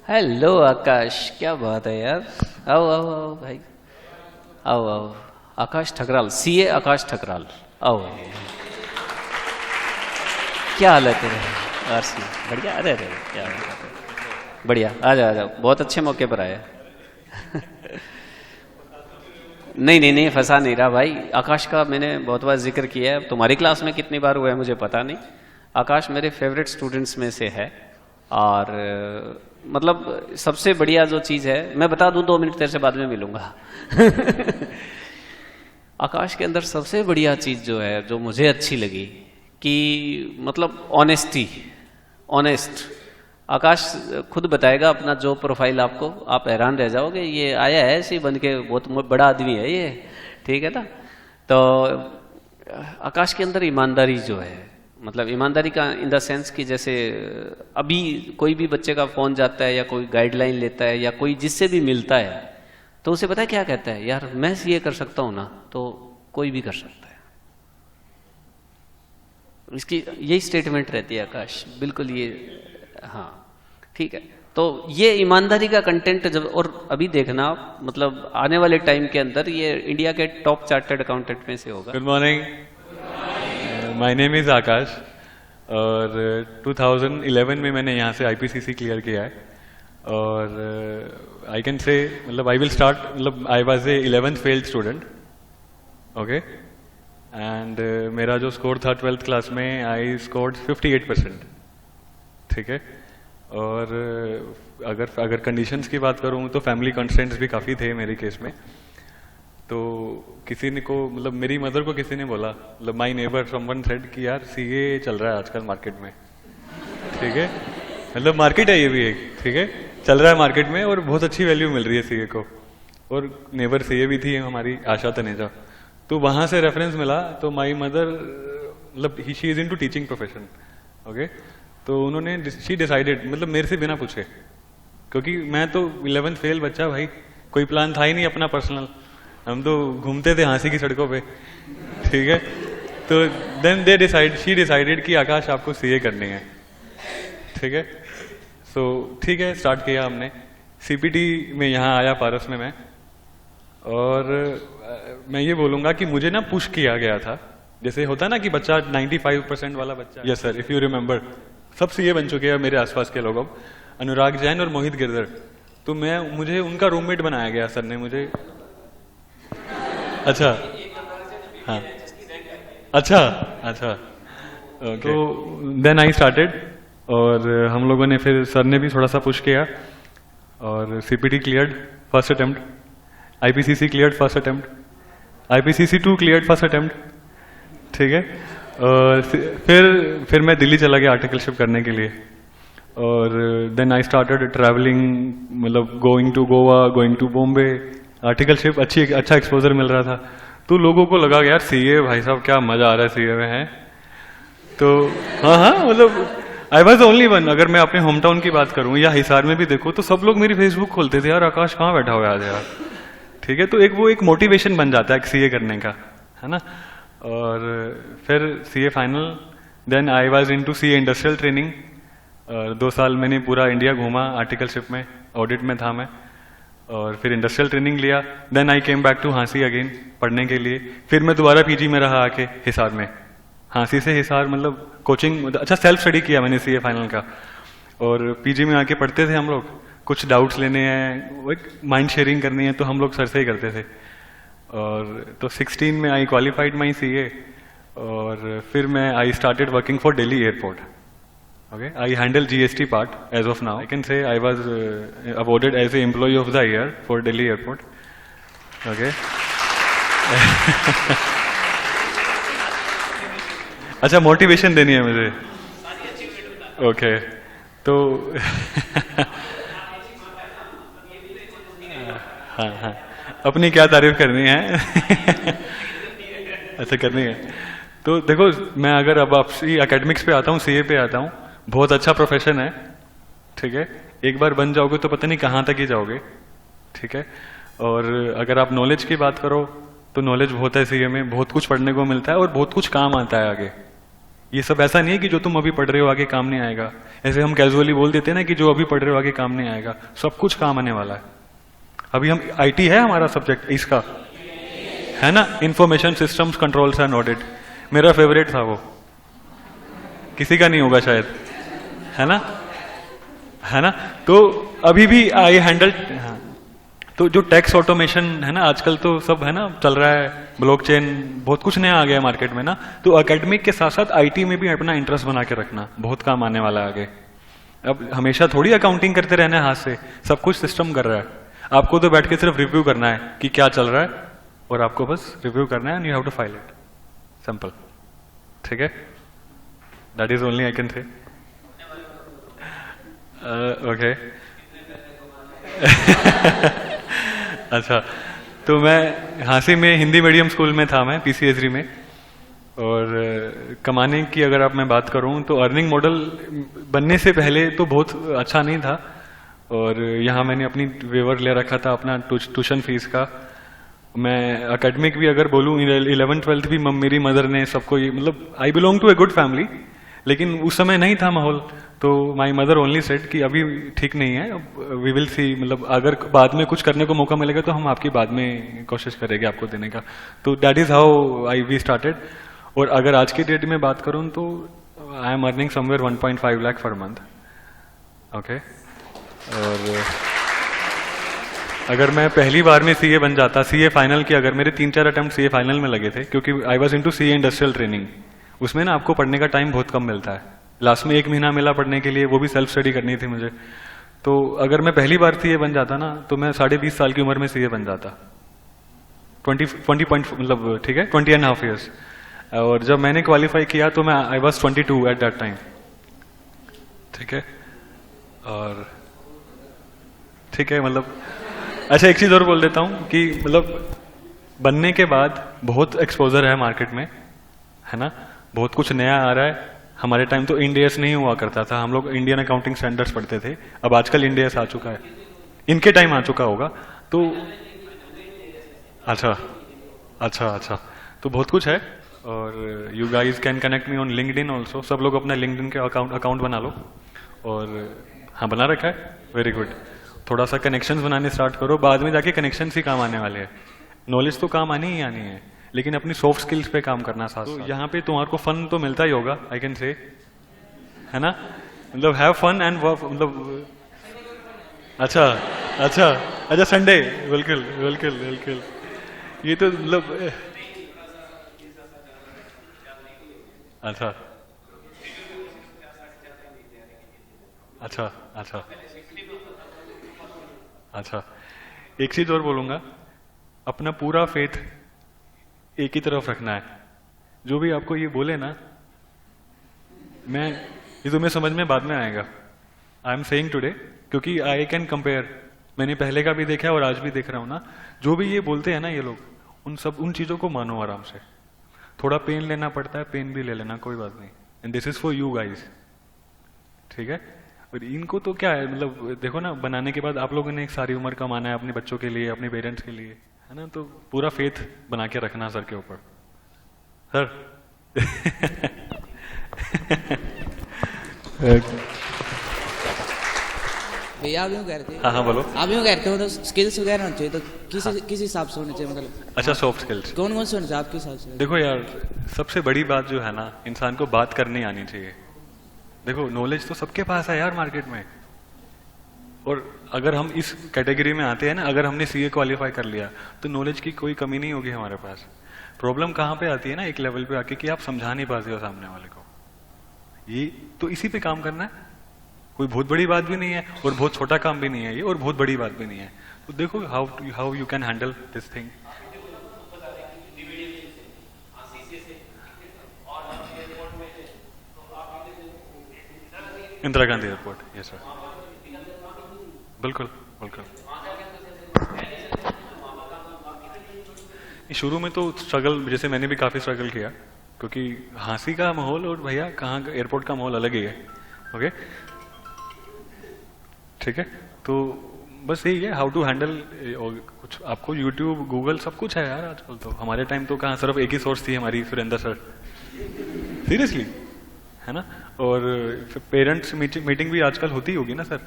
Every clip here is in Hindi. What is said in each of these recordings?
हेलो आकाश, क्या बात है यार। आओ आओ आओ भाई, आओ आओ। आकाश ठकराल, सीए आकाश ठकराल, आओ। क्या हाल है तेरे आरसी? बढ़िया। अरे अरे क्या बात है। बढ़िया, आ जाओ आ जाओ, बहुत अच्छे मौके पर आया। नहीं नहीं नहीं, फंसा नहीं रहा भाई। आकाश का मैंने बहुत बार जिक्र किया है, तुम्हारी क्लास में कितनी बार हुआ है मुझे पता नहीं। आकाश मेरे फेवरेट स्टूडेंट्स में से है। और मतलब सबसे बढ़िया जो चीज़ है, मैं बता दूं, 2 मिनट तेरे से बाद में मिलूंगा। आकाश के अंदर सबसे बढ़िया चीज़ जो है, जो मुझे अच्छी लगी, कि मतलब ऑनेस्टी, ऑनेस्ट। आकाश खुद बताएगा अपना जो प्रोफाइल आपको, आप हैरान रह जाओगे, ये आया है ऐसे बन के, बहुत बड़ा आदमी है ये, ठीक है ना। तो आकाश के अंदर ईमानदारी जो है, मतलब ईमानदारी का इन द सेंस कि जैसे अभी कोई भी बच्चे का फोन जाता है या कोई गाइडलाइन लेता है या कोई जिससे भी मिलता है, तो उसे पता है क्या कहता है, यार मैं ये कर सकता हूं ना, तो कोई भी कर सकता है। इसकी यही स्टेटमेंट रहती है आकाश, बिल्कुल ये। हाँ ठीक है। तो ये ईमानदारी का कंटेंट जब, और अभी देखना मतलब आने वाले टाइम के अंदर ये इंडिया के टॉप चार्टर्ड अकाउंटेंट में से होगा। Good morning, my name is Akash. और 2011 में मैंने यहाँ से आईपीसीसी क्लियर किया है। और आई कैन से, मतलब आई विल स्टार्ट, मतलब I was a 11th failed student, okay. And मेरा जो स्कोर था 12th क्लास में, आई स्कोर्ड 58%, ठीक है। और अगर कंडीशंस की बात करूँ तो फैमिली कंस्ट्रेंट्स भी काफ़ी थे मेरे केस में। तो किसी ने को, मतलब मेरी मदर को किसी ने बोला, मतलब माई नेबर समवन सेड कि यार सीए चल रहा है आजकल मार्केट में, ठीक है। मतलब मार्केट है ये भी एक, ठीक है, चल रहा है मार्केट में और बहुत अच्छी वैल्यू मिल रही है सीए को। और नेबर सीए भी थी हमारी, आशा तनेजा। तो वहाँ से रेफरेंस मिला। तो माई मदर, मतलब she is into teaching profession, okay. तो उन्होंने, शी डिसाइडेड, मतलब मेरे से बिना पूछे, क्योंकि मैं तो 11th फेल बच्चा भाई, कोई प्लान था ही नहीं अपना पर्सनल, हम तो घूमते थे हाँसी की सड़कों पे, ठीक है। तो देन शी डिसाइडेड कि आकाश आपको सीए करनी है, ठीक है। सो ठीक है, स्टार्ट किया हमने। सीपीटी में यहाँ आया पारस में मैं। और मैं ये बोलूँगा कि मुझे ना पुश किया गया था, जैसे होता ना कि बच्चा 95% वाला बच्चा, yes sir, if you remember, सब सीए बन चुके हैं मेरे आसपास के लोग अब, अनुराग जैन और मोहित गिरधर। तो मुझे उनका रूममेट बनाया गया सर ने मुझे। अच्छा, हाँ, अच्छा अच्छा, okay. तो देन आई स्टार्टेड। और हम लोगों ने फिर, सर ने भी थोड़ा सा पुश किया, और CPT cleared first attempt, IPCC cleared first attempt, IPCC 2 cleared first attempt, ठीक है। और फिर मैं दिल्ली चला गया आर्टिकलशिप करने के लिए। और देन आई स्टार्टेड ट्रैवलिंग, मतलब going to Goa, going to Bombay, articleship, अच्छा एक्सपोजर मिल रहा था। तो लोगों को लगा यार सीए, भाई साहब क्या मजा आ रहा है सीए में, है। तो हाँ हाँ, मतलब आई वॉज ओनली वन। अगर मैं अपने होम टाउन की बात करूँ या हिसार में भी देखो, तो सब लोग मेरी फेसबुक खोलते थे, यार आकाश कहाँ बैठा हुआ है आज यार, ठीक है। तो एक मोटिवेशन बन जाता है सीए करने का, है ना। और फिर CA final, then I was into CA industrial training. 2 साल मैंने पूरा इंडिया घूमा आर्टिकलशिप में, ऑडिट में था मैं। और फिर इंडस्ट्रियल ट्रेनिंग लिया। Then I came back to Hansi again पढ़ने के लिए। फिर मैं दोबारा पीजी में रहा आके हिसार में, हाँसी से हिसार, मतलब कोचिंग, अच्छा सेल्फ स्टडी किया मैंने सीए फाइनल का। और पीजी में आके पढ़ते थे हम लोग, कुछ डाउट्स लेने हैं, वो एक माइंड शेयरिंग करनी है, तो हम लोग सर से ही करते थे। और तो 16 में आई क्वालिफाइड माई सीए। और फिर मैं I started working for Delhi airport, okay, I handle GST part as of now. I can say I was awarded as a employee of the year for Delhi Airport. Okay. अच्छा, मोटिवेशन देनी है मुझे, ओके। तो हाँ हाँ, अपनी क्या तारीफ करनी है। अच्छा करनी है। तो देखो, मैं अगर अब आपसी एकेडमिक्स पे आता हूँ, सीए पे आता हूँ, बहुत अच्छा प्रोफेशन है, ठीक है। एक बार बन जाओगे तो पता नहीं कहाँ तक ही जाओगे, ठीक है। और अगर आप नॉलेज की बात करो तो नॉलेज बहुत है सीए में, बहुत कुछ पढ़ने को मिलता है और बहुत कुछ काम आता है आगे। ये सब ऐसा नहीं है कि जो तुम अभी पढ़ रहे हो आगे काम नहीं आएगा। ऐसे हम कैजुअली बोल देते हैं ना कि जो अभी पढ़ रहे हो आगे काम नहीं आएगा, सब कुछ काम आने वाला है। अभी हम आईटी है हमारा सब्जेक्ट इसका, है ना, information systems controls and audit, मेरा फेवरेट था वो, किसी का नहीं होगा शायद, है ना, है ना। तो अभी भी आई हैंडल, हाँ, तो जो टैक्स ऑटोमेशन है ना आजकल तो सब है ना चल रहा है, ब्लॉकचेन, बहुत कुछ नया आ गया है मार्केट में ना। तो एकेडमिक के साथ साथ आईटी में भी अपना इंटरेस्ट बना के रखना, बहुत काम आने वाला है आगे। अब हमेशा थोड़ी अकाउंटिंग करते रहना है हाथ से, सब कुछ सिस्टम कर रहा है। आपको तो बैठ के सिर्फ रिव्यू करना है कि क्या चल रहा है, और आपको बस रिव्यू करना है and you have to file it, simple. ठीक है, that is only I can say. Okay. अच्छा, तो मैं हांसी में हिंदी मीडियम स्कूल में था, मैं पीसीएसरी में। और कमाने की अगर आप मैं बात करूं तो अर्निंग मॉडल बनने से पहले तो बहुत अच्छा नहीं था। और यहाँ मैंने अपनी वेवर ले रखा था अपना ट्यूशन फीस का। मैं एकेडमिक भी अगर बोलूँ 11th-12th भी मेरी मदर ने सबको ये, मतलब I belong to a good family, लेकिन उस समय नहीं था माहौल। तो माई मदर ओनली सेड कि अभी ठीक नहीं है, वी विल सी, मतलब अगर बाद में कुछ करने को मौका मिलेगा तो हम आपकी बाद में कोशिश करेंगे आपको देने का। तो that is how we started. और अगर आज की डेट में बात करूं तो I am earning somewhere 1.5 lakh per month. Okay. और अगर मैं पहली बार में सीए बन जाता, सीए फाइनल की, अगर मेरे 3-4 अटेम्प्ट सीए फाइनल में लगे थे, क्योंकि I was into CA industrial training, उसमें ना आपको पढ़ने का टाइम बहुत कम मिलता है। लास्ट में 1 महीना मिला पढ़ने के लिए, वो भी सेल्फ स्टडी करनी थी मुझे। तो अगर मैं पहली बार सीए बन जाता ना तो मैं 20.5 साल की उम्र में सीए बन जाता, 20 मतलब ठीक है 20.5 ईयर्स। और जब मैंने क्वालिफाई किया तो मैं I was 22 at that time. ठीक है। और ठीक है, मतलब अच्छा एक चीज और बोल देता हूं कि मतलब बनने के बाद बहुत एक्सपोजर है मार्केट में, है ना, बहुत कुछ नया आ रहा है। हमारे टाइम तो इंडियस नहीं हुआ करता था, हम लोग इंडियन अकाउंटिंग स्टैंडर्ड्स पढ़ते थे। अब आजकल इंडियस आ चुका है, इनके टाइम आ चुका होगा। तो अच्छा अच्छा अच्छा, तो बहुत कुछ है। और you guys can connect me on LinkedIn also. सब लोग अपना लिंक्डइन के अकाउंट बना लो। और हाँ, बना रखा है, वेरी गुड। थोड़ा सा कनेक्शंस बनाने स्टार्ट करो, बाद में जाके कनेक्शंस ही काम आने वाले हैं। नॉलेज तो काम आनी ही आनी है, लेकिन अपनी सॉफ्ट स्किल्स पे काम करना साथ। तो यहाँ पे तुम्हारे को फन तो मिलता ही होगा, आई कैन से, है ना, मतलब हैव फन एंड वर्क, मतलब अच्छा अच्छा अच्छा, संडे, बिल्कुल बिल्कुल बिल्कुल। ये तो मतलब अच्छा अच्छा अच्छा अच्छा, एक चीज और बोलूंगा, अपना पूरा फेथ एक ही तरफ रखना है। जो भी आपको ये बोले ना, मैं ये तुम्हें समझ में बाद में आएगा। आई एम सेइंग टुडे, क्योंकि आई कैन कंपेयर, मैंने पहले का भी देखा है और आज भी देख रहा हूं ना। जो भी ये बोलते हैं ना ये लोग, उन चीजों को मानो आराम से। थोड़ा पेन लेना पड़ता है, पेन भी ले लेना, कोई बात नहीं। And this is for you guys, ठीक है। और इनको तो क्या है, मतलब देखो ना, बनाने के बाद आप लोगों ने एक सारी उम्र कमाना है अपने बच्चों के लिए, अपने पेरेंट्स के लिए, है ना। तो पूरा फेथ बना के रखना सर के ऊपर, सर। भैया आप यूँ कहते, हाँ हाँ बोलो। आप यूँ कहते हो तो स्किल्स वगैरह होनी चाहिए, तो किस हिसाब से होने चाहिए, मतलब अच्छा सॉफ्ट स्किल्स कौन कौन से होने चाहिए आपके हिसाब से? देखो यार, सबसे बड़ी बात जो है ना, इंसान को बात करनी आनी चाहिए। देखो नॉलेज तो सबके पास है यार मार्केट में। और अगर हम इस कैटेगरी में आते हैं ना, अगर हमने सीए क्वालिफाई कर लिया तो नॉलेज की कोई कमी नहीं होगी हमारे पास। प्रॉब्लम कहाँ पे आती है ना, एक लेवल पे आके कि आप समझा नहीं पाते हो सामने वाले को। ये तो इसी पे काम करना है। कोई बहुत बड़ी बात भी नहीं है और बहुत छोटा काम भी नहीं है ये, और बहुत बड़ी बात भी नहीं है। तो देखो how you can handle this thing. Indira Gandhi airport, yes sir, बिल्कुल बिल्कुल। शुरू में तो स्ट्रगल, जैसे मैंने भी काफी स्ट्रगल किया, क्योंकि हांसी का माहौल और भैया कहाँ एयरपोर्ट का माहौल अलग ही है। ओके, ठीक है। तो बस यही है, हाउ टू हैंडल। कुछ आपको यूट्यूब, गूगल, सब कुछ है यार आजकल। तो हमारे टाइम तो कहाँ, सिर्फ एक ही सोर्स थी हमारी, सुरेंद्र सर। सीरियसली है ना। और पेरेंट्स मीटिंग भी आजकल होती होगी ना सर,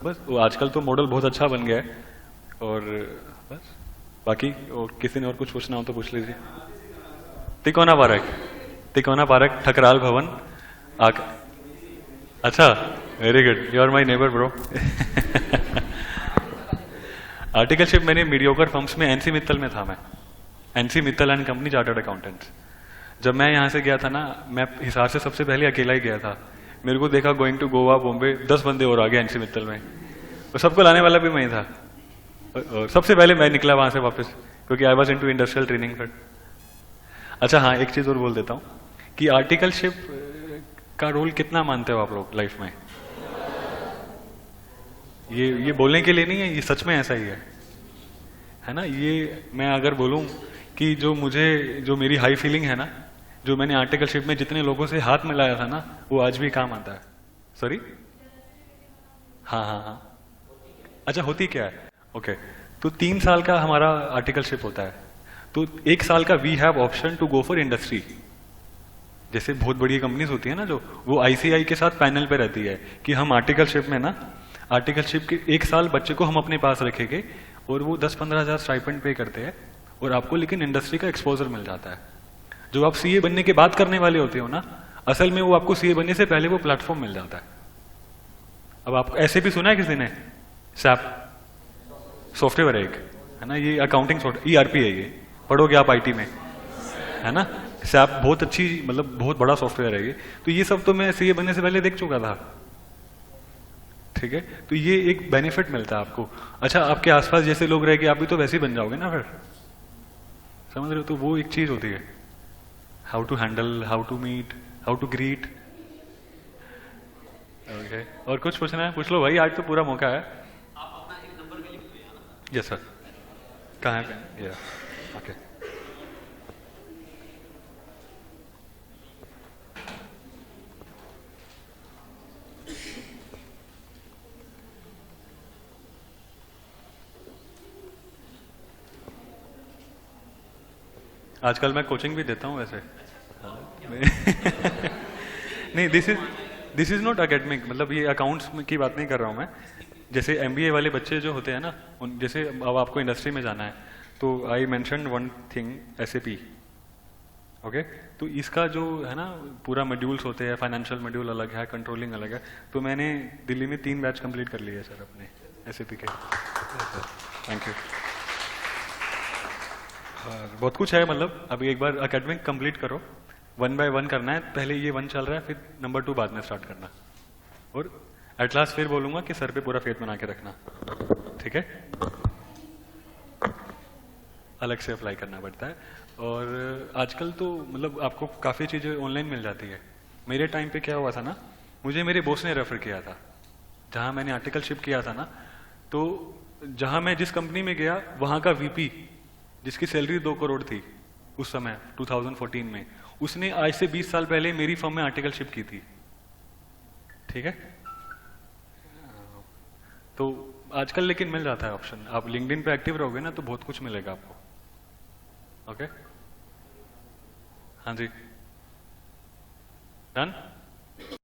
बस वो आजकल तो मॉडल बहुत अच्छा बन गया है। और बस बाकी और किसी ने और कुछ पूछना हो तो पूछ लीजिए। तिकोना पार्क ठकराल भवन अच्छा, very good, you are my neighbour bro. Articleship मैंने मीडियोकर फर्म्स में एनसी मित्तल में था, मैं NC Mittal and company chartered accountants. जब मैं यहाँ से गया था ना, मैं हिसार से सबसे पहले अकेला ही गया था। मेरे को देखा गोइंग टू गोवा बॉम्बे 10 बंदे और आ गए एनसी मित्तल में, और सबको लाने वाला भी मैं ही था। और सबसे पहले मैं निकला वहां से वापस, क्योंकि I was into industrial training फिर। अच्छा हाँ, एक चीज और बोल देता हूँ कि आर्टिकलशिप का रोल कितना मानते हो आप लोग लाइफ में? ये बोलने के लिए नहीं है, ये सच में ऐसा ही है ना। ये मैं अगर बोलूं कि जो मेरी हाई फीलिंग है ना, जो मैंने आर्टिकलशिप में जितने लोगों से हाथ मिलाया था ना, वो आज भी काम आता है। सॉरी, हाँ, अच्छा होती क्या है? ओके, तो 3 साल का हमारा आर्टिकलशिप होता है, तो 1 साल का we have option to go for industry. जैसे बहुत बड़ी कंपनीज होती है ना, जो वो आईसीआई के साथ पैनल पे रहती है कि हम आर्टिकलशिप में ना, आर्टिकलशिप के 1 साल बच्चे को हम अपने पास रखेंगे, और वो 10-15 हजार स्टाइपेंड पे करते हैं, और आपको लेकिन इंडस्ट्री का एक्सपोजर मिल जाता है। जो आप सीए बनने के बाद करने वाले होते हो ना, असल में वो आपको सीए बनने से पहले वो प्लेटफॉर्म मिल जाता है। अब आपको ऐसे भी सुना है किसी ने? सैप सॉफ्टवेयर है एक, है ना, ये अकाउंटिंग सॉफ्टवेयर, ईआरपी है, ये पढ़ोगे आप आईटी में, है ना। सैप बहुत अच्छी, मतलब बहुत बड़ा सॉफ्टवेयर है ये। तो ये सब तो मैं सीए बनने से पहले देख चुका था, ठीक है। तो ये एक बेनिफिट मिलता है आपको। अच्छा, आपके आसपास जैसे लोग रह के आप भी तो वैसे ही बन जाओगे ना फिर, समझ रहे हो? तो वो एक चीज होती है, how to handle, how to meet, how to greet. Okay, और कुछ पूछना है पूछ लो भाई, आज तो पूरा मौका है। आप अपना एक नंबर भी लिख दो। यस सर, कहाँ है? या ओके, आजकल मैं कोचिंग भी देता हूँ वैसे। नहीं, दिस इज नॉट एकेडमिक, मतलब ये अकाउंट्स की बात नहीं कर रहा हूँ मैं। जैसे एमबीए वाले बच्चे जो होते हैं ना, जैसे अब आपको इंडस्ट्री में जाना है, तो I mention one thing, SAP. Okay, तो इसका जो है ना पूरा मॉड्यूल्स होते हैं, फाइनेंशियल मॉड्यूल अलग है, कंट्रोलिंग अलग है। तो मैंने दिल्ली में 3 बैच कंप्लीट कर लिए सर अपने एसएपी के। Thank you. बहुत कुछ है, मतलब अभी एक बार एकेडमिक कंप्लीट करो, 1 by 1 करना है। पहले ये 1 चल रहा है, फिर नंबर 2 बाद में स्टार्ट करना, और एट लास्ट फिर बोलूंगा कि सर पे पूरा फेथ बना के रखना, ठीक है। अलग से अप्लाई करना पड़ता है। और आजकल तो मतलब आपको काफ़ी चीज़ें ऑनलाइन मिल जाती है। मेरे टाइम पे क्या हुआ था ना, मुझे मेरे बॉस ने रेफर किया था, जहाँ मैंने आर्टिकलशिप किया था ना, तो जहाँ मैं जिस कंपनी में गया, वहाँ का वीपी, जिसकी सैलरी 2 करोड़ थी उस समय 2014 में, उसने आज से 20 साल पहले मेरी फर्म में आर्टिकलशिप की थी, ठीक है। तो आजकल लेकिन मिल जाता है ऑप्शन, आप लिंक्डइन पे एक्टिव रहोगे ना, तो बहुत कुछ मिलेगा आपको। ओके, हाँ जी, डन।